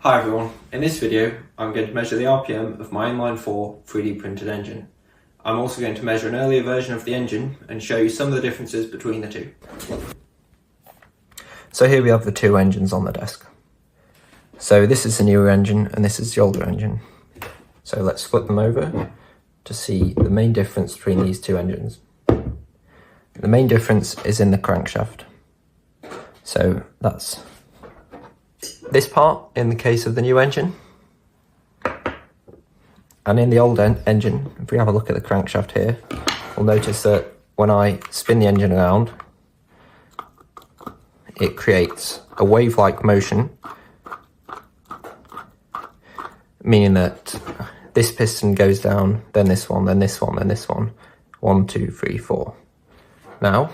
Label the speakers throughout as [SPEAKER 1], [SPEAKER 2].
[SPEAKER 1] Hi everyone, in this video I'm going to measure the RPM of my Inline 4 3D printed engine. I'm also going to measure an earlier version of the engine and show you some of the differences between the two. So here we have the two engines on the desk. So this is the newer engine and this is the older engine. So let's flip them over to see the main difference between these two engines. The main difference is in the crankshaft. So that's this part in the case of the new engine, and in the old engine, if we have a look at the crankshaft here, we'll notice that when I spin the engine around, it creates a wave-like motion, meaning that this piston goes down, then this one, then this one, then this one. 1, 2, 3, 4. Now,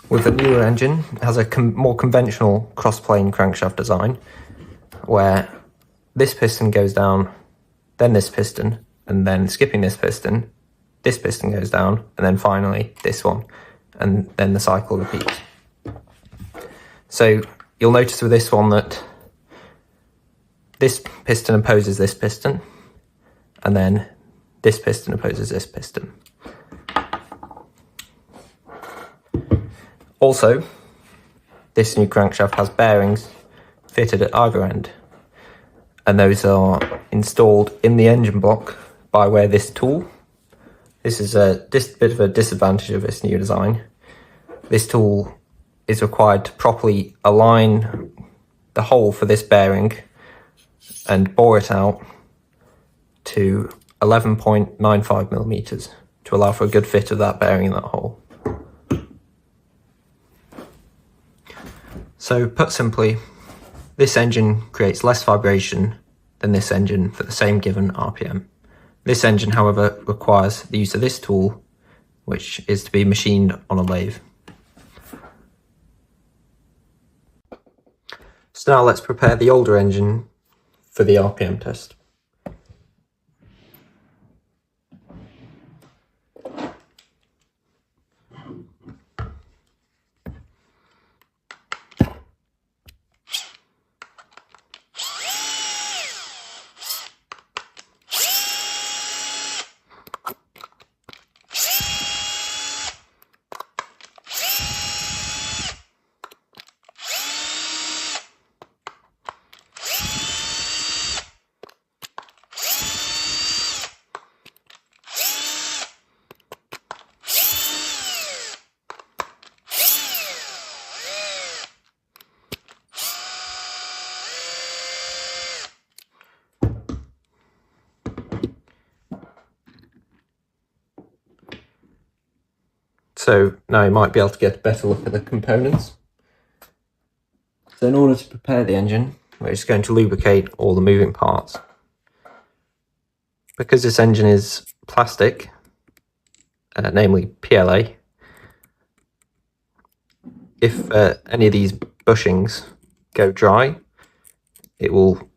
[SPEAKER 1] with the newer engine, it has a more conventional cross-plane crankshaft design, where this piston goes down, then this piston, and then skipping this piston goes down, and then finally this one, and then the cycle repeats. So you'll notice with this one that this piston opposes this piston, and then this piston opposes this piston. Also, this new crankshaft has bearings fitted at either end, and those are installed in the engine block by way of this tool. This is a bit of a disadvantage of this new design. This tool is required to properly align the hole for this bearing and bore it out to 11.95 millimeters to allow for a good fit of that bearing in that hole. So put simply, this engine creates less vibration than this engine for the same given RPM. This engine, however, requires the use of this tool, which is to be machined on a lathe. So now let's prepare the older engine for the RPM test. So now you might be able to get a better look at the components. So in order to prepare the engine, we're just going to lubricate all the moving parts. Because this engine is plastic, namely PLA, if any of these bushings go dry, it will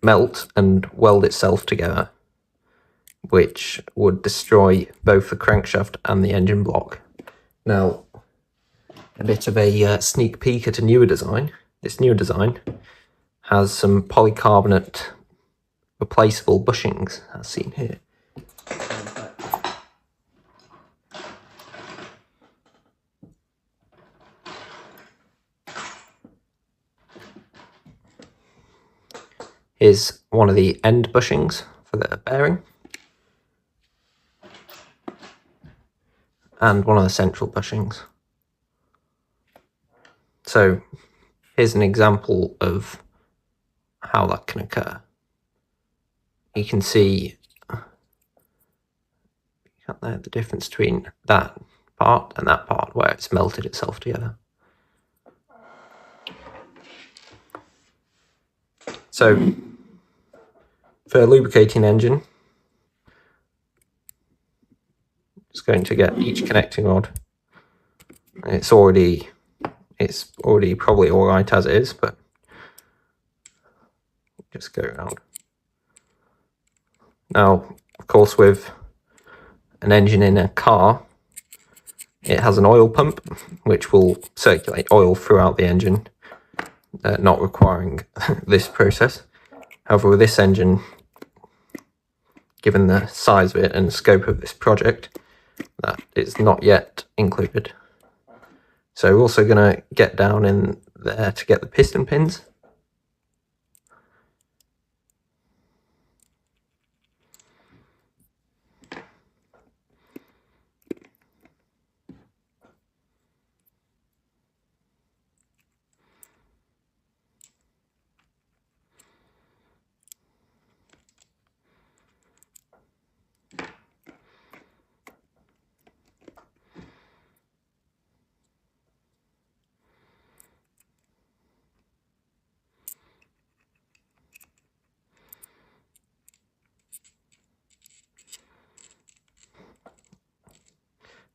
[SPEAKER 1] melt and weld itself together, which would destroy both the crankshaft and the engine block. Now, a bit of a sneak peek at a newer design. This newer design has some polycarbonate replaceable bushings, as seen here. Here's one of the end bushings for the bearing, and one of the central bushings. So here's an example of how that can occur. You can see the difference between that part and that part where it's melted itself together. So for lubricating the engine, just going to get each connecting rod. It's already probably all right as it is, but just go around. Now, of course, with an engine in a car, It has an oil pump which will circulate oil throughout the engine. not requiring this process. However, with this engine, given the size of it and scope of this project, that is not yet included. So we're also going to get down in there to get the piston pins.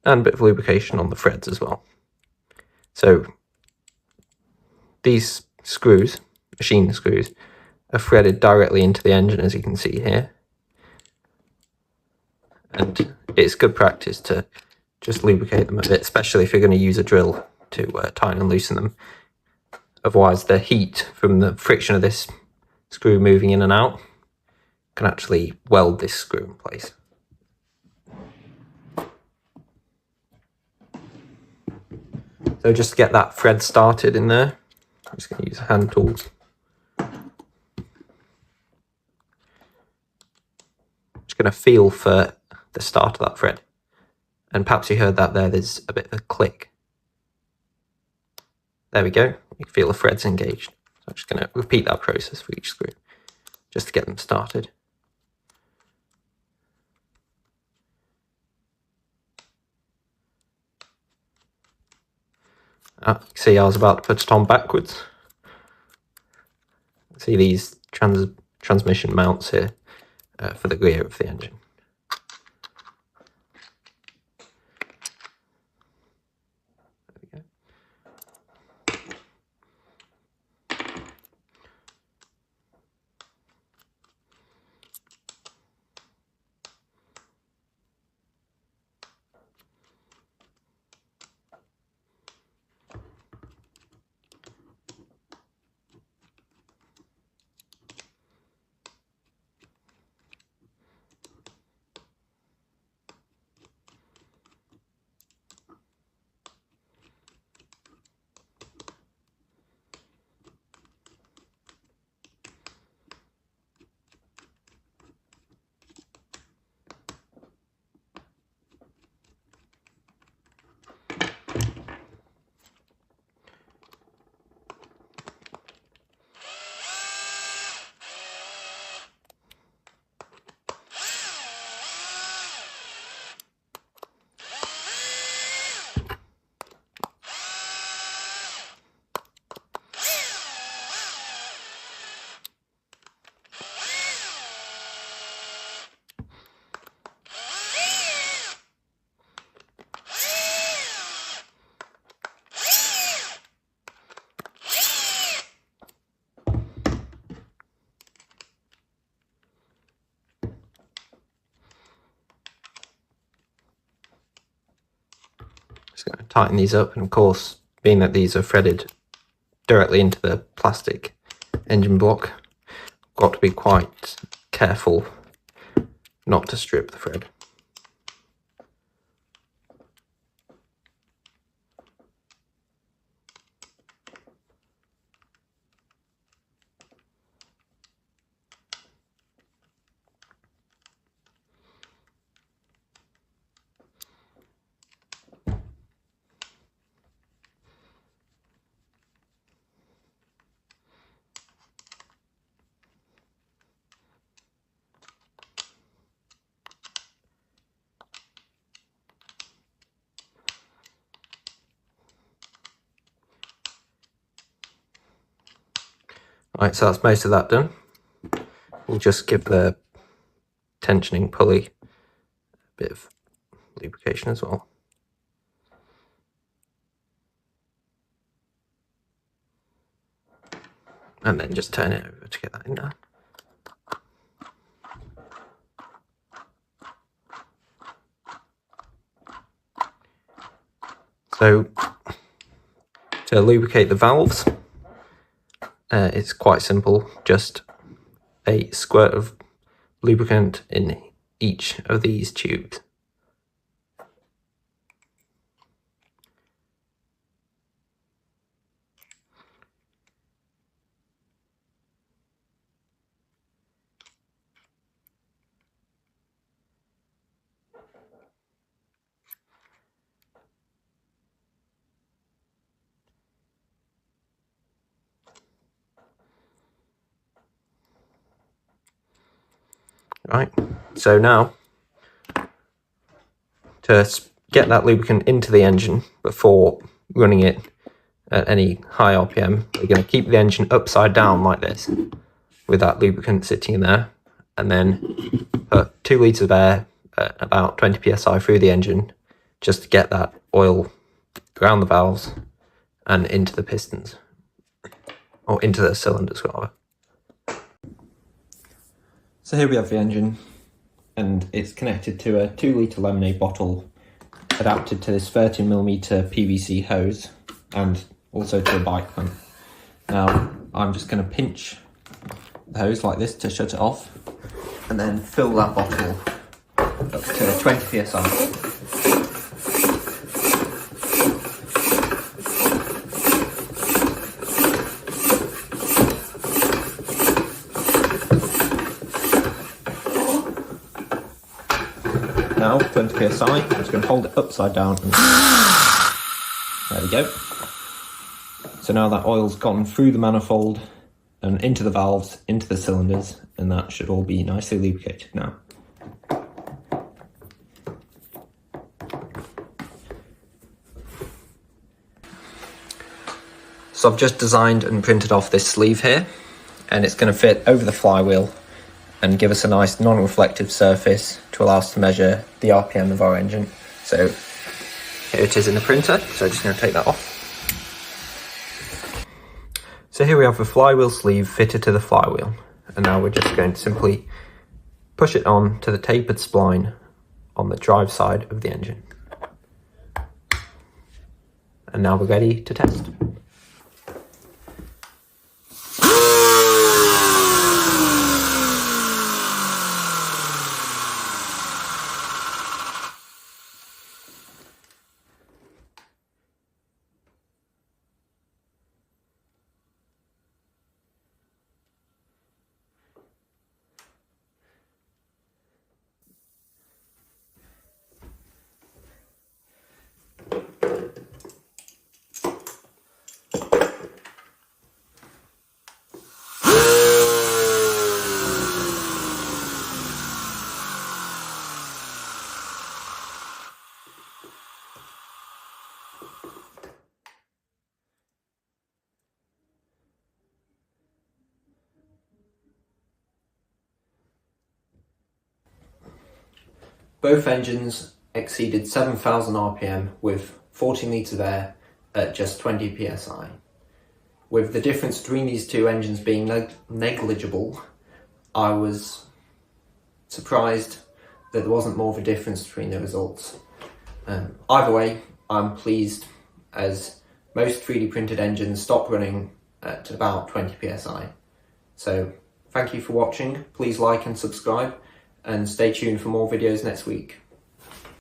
[SPEAKER 1] And a bit of lubrication on the threads as well. So these screws, machine screws, are threaded directly into the engine, as you can see here. And it's good practice to just lubricate them a bit, especially if you're going to use a drill to tighten and loosen them. Otherwise, the heat from the friction of this screw moving in and out can actually weld this screw in place. So just to get that thread started in there, I'm just going to use a hand tool. Just going to feel for the start of that thread. And perhaps you heard that there, there's a bit of a click. There we go, you can feel the threads engaged. So I'm just going to repeat that process for each screw, just to get them started. See, I was about to put it on backwards. See these transmission mounts here for the rear of the engine. There we go. Just going to tighten these up, and of course, being that these are threaded directly into the plastic engine block, I've got to be quite careful not to strip the thread. Right, so that's most of that done. We'll just give the tensioning pulley a bit of lubrication as well. And then just turn it over to get that in there. So to lubricate the valves, It's quite simple, just a squirt of lubricant in each of these tubes. Right, so now to get that lubricant into the engine before running it at any high RPM, we're going to keep the engine upside down like this with that lubricant sitting in there, and then put 2 litres of air at about 20 psi through the engine just to get that oil around the valves and into the pistons, or into the cylinders rather. So here we have the engine, and it's connected to a 2 litre lemonade bottle adapted to this 13mm PVC hose and also to a bike clamp. Now I'm just going to pinch the hose like this to shut it off, and then fill that bottle up to 20 psi. Now 20 psi, I'm just going to hold it upside down and there we go. So now that oil's gone through the manifold and into the valves, into the cylinders, and that should all be nicely lubricated now. So I've just designed and printed off this sleeve here, and it's going to fit over the flywheel and give us a nice non-reflective surface to allow us to measure the RPM of our engine. So here it is in the printer, so I'm just going to take that off. So here we have the flywheel sleeve fitted to the flywheel, and now we're just going to simply push it on to the tapered spline on the drive side of the engine. And now we're ready to test. Both engines exceeded 7,000 RPM with 14 litres of air at just 20 psi. With the difference between these two engines being negligible, I was surprised that there wasn't more of a difference between the results. Either way, I'm pleased, as most 3D printed engines stop running at about 20 psi. So thank you for watching, please like and subscribe, and stay tuned for more videos next week.